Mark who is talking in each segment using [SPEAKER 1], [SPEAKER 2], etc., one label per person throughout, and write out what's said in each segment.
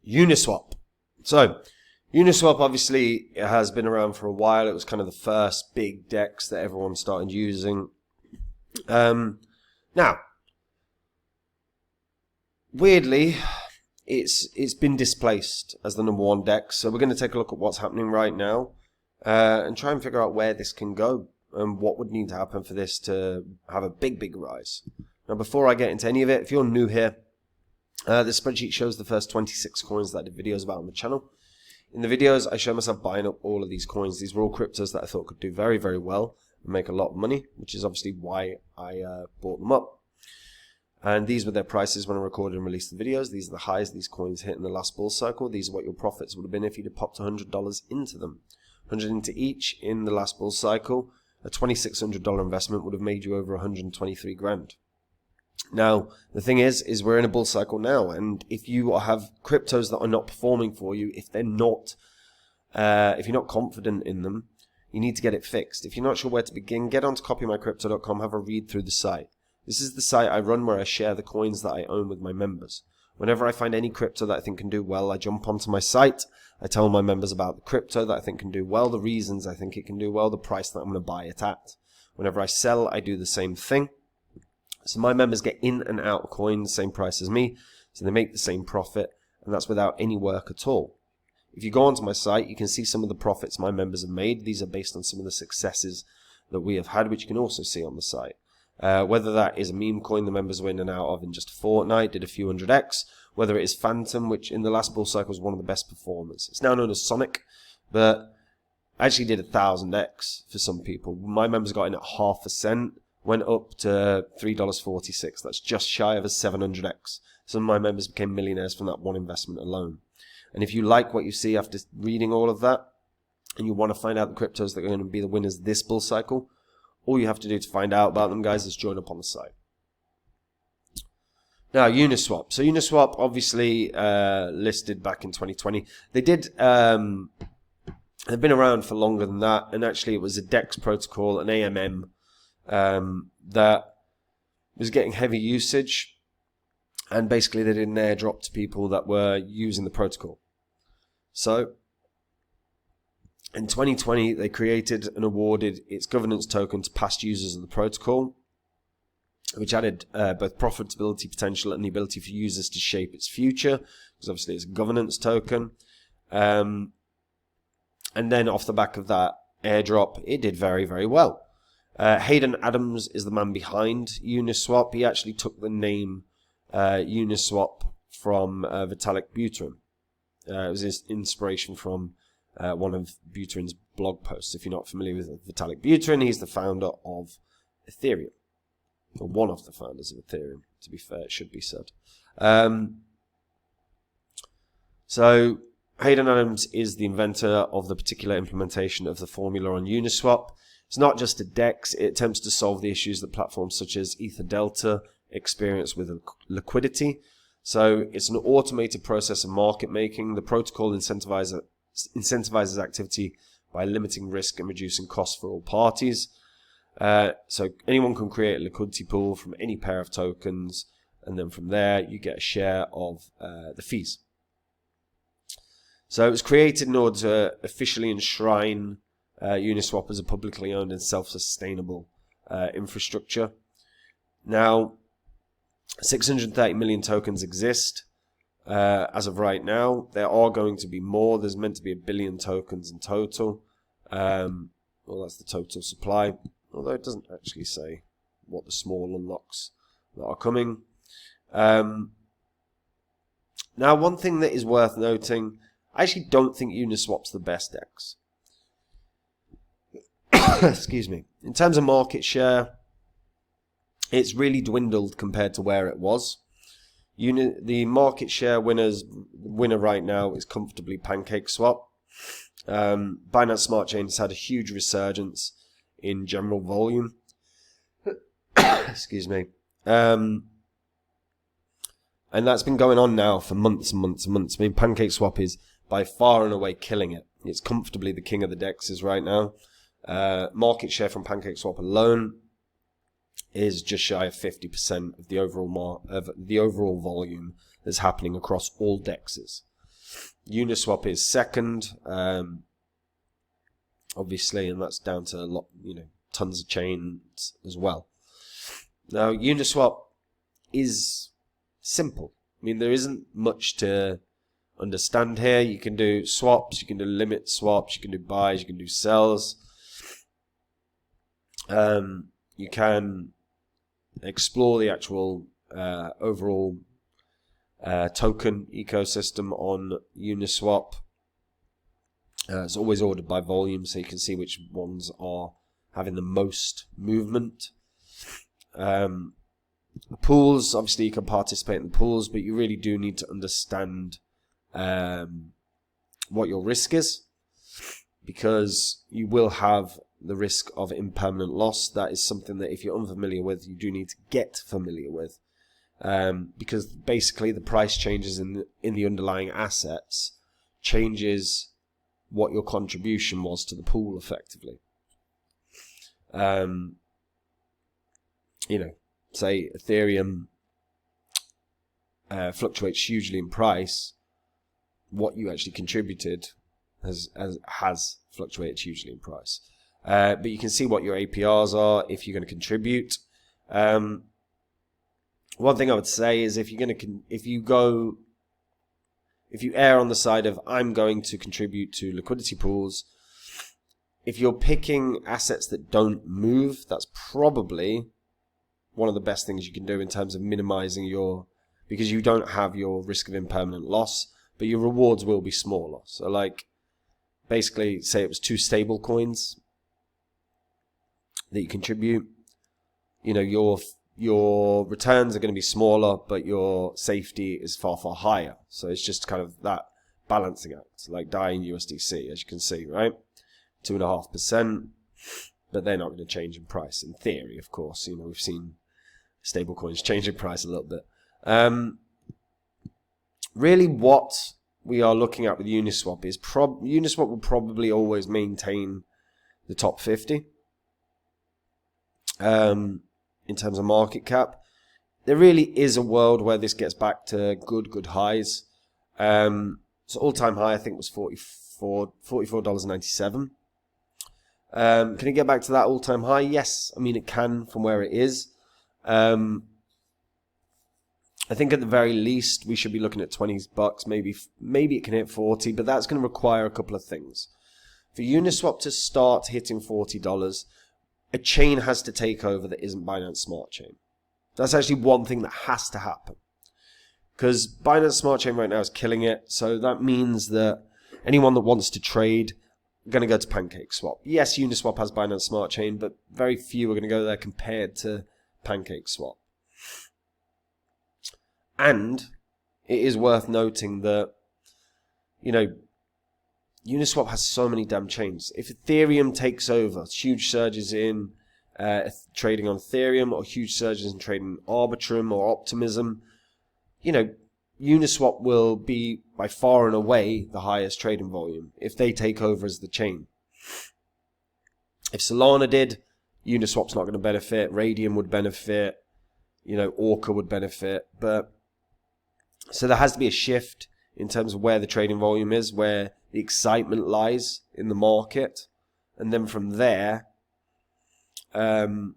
[SPEAKER 1] Uniswap. So, Uniswap obviously has been around for a while. It was kind of the first big DEX that everyone started using. Now, weirdly, it's been displaced as the #1 DEX. So we're going to take a look at what's happening right now and try and figure out where this can go and what would need to happen for this to have a big rise. Now, before I get into any of it, if you're new here, this spreadsheet shows the first 26 coins that I did videos about on the channel. In the videos, I show myself buying up all of these coins. These were all cryptos that I thought could do very well and make a lot of money, which is obviously why I bought them up. And these were their prices when I recorded and released the videos. These are the highs these coins hit in the last bull cycle. These are what your profits would have been if you'd have popped $100 into them. 100 into each in the last bull cycle. A $2,600 investment would have made you over 123 grand. Now, the thing is we're in a bull cycle now, and if you have cryptos that are not performing for you, if you're not confident in them, you need to get it fixed. If you're not sure where to begin, get onto copymycrypto.com, have a read through the site. This is the site I run where I share the coins that I own with my members. Whenever I find any crypto that I think can do well, I jump onto my site. I tell my members about the crypto that I think can do well, the reasons I think it can do well, the price that I'm going to buy it at. Whenever I sell, I do the same thing. So my members get in and out of coins, the same price as me, so they make the same profit, and that's without any work at all. If you go onto my site, you can see some of the profits my members have made. These are based on some of the successes that we have had, which you can also see on the site. Whether that is a meme coin the members were in and out of in just a fortnight, did a few 100x, whether it is Phantom, which in the last bull cycle was one of the best performers. It's now known as Sonic, but actually did 1000x for some people. My members got in at 0.5%. Went up to $3.46. That's just shy of a 700x. Some of my members became millionaires from that one investment alone. And if you like what you see after reading all of that, and you want to find out the cryptos that are going to be the winners this bull cycle, all you have to do to find out about them, guys, is join up on the site. Now, Uniswap. So Uniswap, obviously listed back in 2020. They did... they've been around for longer than that, and actually it was a DEX protocol, an AMM, that was getting heavy usage, and basically they did an airdrop to people that were using the protocol. So in 2020 they created and awarded its governance token to past users of the protocol, which added both profitability potential and the ability for users to shape its future, because obviously it's a governance token. And then off the back of that airdrop, it did very well. Hayden Adams is the man behind Uniswap. He actually took the name Uniswap from Vitalik Buterin. It was his inspiration from one of Buterin's blog posts. If you're not familiar with Vitalik Buterin, he's the founder of Ethereum. Or one of the founders of Ethereum, to be fair, it should be said. So Hayden Adams is the inventor of the particular implementation of the formula on Uniswap. It's not just a DEX, it attempts to solve the issues that platforms such as EtherDelta experience with liquidity. So it's an automated process of market making. The protocol incentivizes activity by limiting risk and reducing costs for all parties. So anyone can create a liquidity pool from any pair of tokens, and then from there you get a share of the fees. So it was created in order to officially enshrine Uniswap as a publicly owned and self-sustainable infrastructure. Now, 630 million tokens exist as of right now. There are going to be more. There's meant to be 1 billion tokens in total. Well, that's the total supply, although it doesn't actually say what the small unlocks that are coming. Now, one thing that is worth noting, I actually don't think Uniswap's the best DEX. Excuse me. In terms of market share, it's really dwindled compared to where it was. The market share winner right now is comfortably PancakeSwap. Binance Smart Chain has had a huge resurgence in general volume. Excuse me. And that's been going on now for months and months and months. I mean, PancakeSwap is by far and away killing it. It's comfortably the king of the DEXs right now. Market share from PancakeSwap alone is just shy of 50% of the overall volume that's happening across all DEXs. Uniswap is second, obviously, and that's down to a lot, tons of chains as well. Now, Uniswap is simple. I mean, there isn't much to understand here. You can do swaps, you can do limit swaps, you can do buys, you can do sells. You can explore the actual overall token ecosystem on Uniswap. It's always ordered by volume, so you can see which ones are having the most movement. The pools, obviously you can participate in the pools, but you really do need to understand what your risk is, because you will have the risk of impermanent loss. That is something that if you're unfamiliar with, you do need to get familiar with, because basically the price changes in the underlying assets changes what your contribution was to the pool effectively. Say Ethereum fluctuates hugely in price, what you actually contributed has fluctuated hugely in price. But you can see what your APRs are if you're going to contribute. One thing I would say is if you err on the side of I'm going to contribute to liquidity pools, if you're picking assets that don't move, that's probably one of the best things you can do in terms of minimizing because you don't have your risk of impermanent loss, but your rewards will be smaller. So like, basically, say it was 2 stable coins that you contribute, your returns are going to be smaller, but your safety is far, far higher. So it's just kind of that balancing act, like dying USDC, as you can see, right? 2.5%, but they're not going to change in price. In theory, of course, we've seen stable coins change in price a little bit. Really, what we are looking at with Uniswap is Uniswap will probably always maintain the top 50 in terms of market cap. There really is a world where this gets back to good highs. So all-time high I think was $44.97. Can it get back to that all-time high? Yes, I mean it can from where it is. I think at the very least we should be looking at $20. Maybe it can hit 40, but that's going to require a couple of things. For Uniswap to start hitting $40, a chain has to take over that isn't Binance Smart Chain. That's actually one thing that has to happen, because Binance Smart Chain right now is killing it. So that means that anyone that wants to trade are going to go to PancakeSwap. Yes, Uniswap has Binance Smart Chain, but very few are going to go there compared to PancakeSwap. And it is worth noting that, Uniswap has so many damn chains. If Ethereum takes over, huge surges in trading on Ethereum, or huge surges in trading Arbitrum or Optimism, Uniswap will be by far and away the highest trading volume if they take over as the chain. If Solana did, Uniswap's not going to benefit. Radium would benefit. Orca would benefit. So there has to be a shift in terms of where the trading volume is, where the excitement lies in the market. And then from there, Uniswap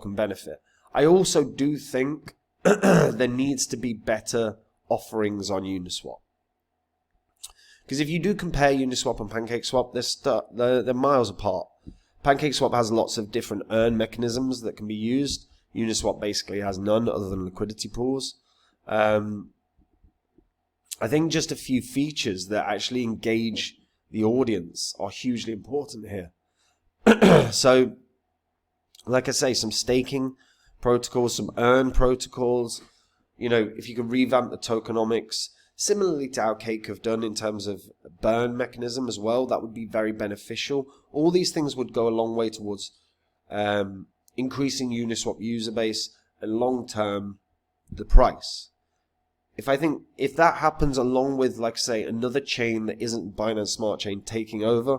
[SPEAKER 1] can benefit. I also do think there needs to be better offerings on Uniswap. Because if you do compare Uniswap and PancakeSwap, they're miles apart. PancakeSwap has lots of different earn mechanisms that can be used. Uniswap basically has none other than liquidity pools. I think just a few features that actually engage the audience are hugely important here. So, like I say, some staking protocols, some earn protocols. If you could revamp the tokenomics, similarly to how Cake have done in terms of burn mechanism as well, that would be very beneficial. All these things would go a long way towards increasing Uniswap user base and long-term the price. If that happens along with, like say, another chain that isn't Binance Smart Chain taking over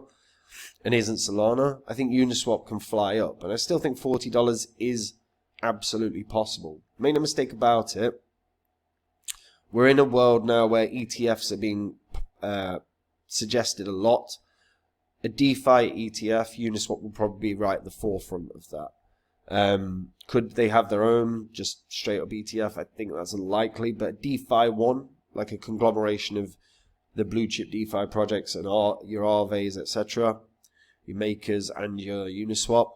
[SPEAKER 1] and isn't Solana, I think Uniswap can fly up. And I still think $40 is absolutely possible. Make no mistake about it. We're in a world now where ETFs are being suggested a lot. A DeFi ETF, Uniswap will probably be right at the forefront of that. Could they have their own, just straight up ETF? I think that's unlikely, but a DeFi one, like a conglomeration of the blue chip DeFi projects and your Aves, etc., your makers and your Uniswap,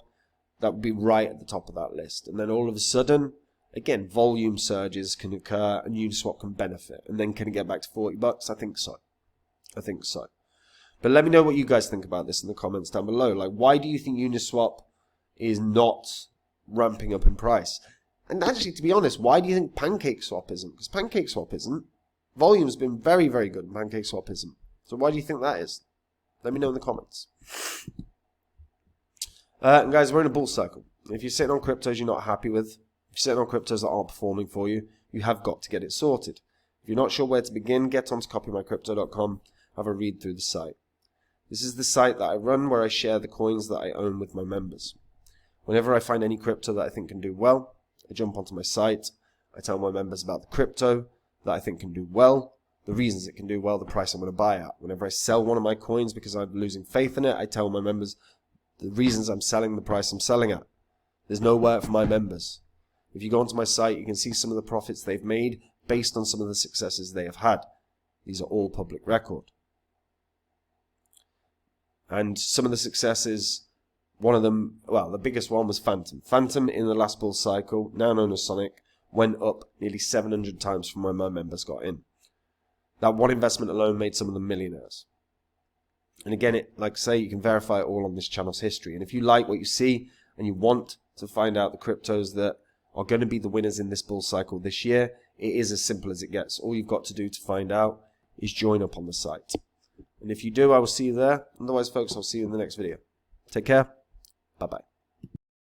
[SPEAKER 1] that would be right at the top of that list. And then all of a sudden, again, volume surges can occur and Uniswap can benefit. And then can it get back to $40? I think so. I think so. But let me know what you guys think about this in the comments down below. Like, why do you think Uniswap is not ramping up in price? And actually, to be honest, why do you think PancakeSwap isn't? Because PancakeSwap isn't. Volume's been very, very good and PancakeSwap isn't. So why do you think that is? Let me know in the comments. And guys, we're in a bull cycle. If you're sitting on cryptos you're not happy with, if you're sitting on cryptos that aren't performing for you, you have got to get it sorted. If you're not sure where to begin, get onto copymycrypto.com, have a read through the site. This is the site that I run where I share the coins that I own with my members. Whenever I find any crypto that I think can do well, I jump onto my site, I tell my members about the crypto that I think can do well, the reasons it can do well, the price I'm going to buy at. Whenever I sell one of my coins because I'm losing faith in it, I tell my members the reasons I'm selling, the price I'm selling at. There's no work for my members. If you go onto my site, you can see some of the profits they've made based on some of the successes they have had. These are all public record. And some of the successes, one of them, well, the biggest one was Phantom. Phantom in the last bull cycle, now known as Sonic, went up nearly 700 times from when my members got in. That one investment alone made some of them millionaires. And again, like I say, you can verify it all on this channel's history. And if you like what you see and you want to find out the cryptos that are going to be the winners in this bull cycle this year, it is as simple as it gets. All you've got to do to find out is join up on the site. And if you do, I will see you there. Otherwise, folks, I'll see you in the next video. Take care. Bye-bye.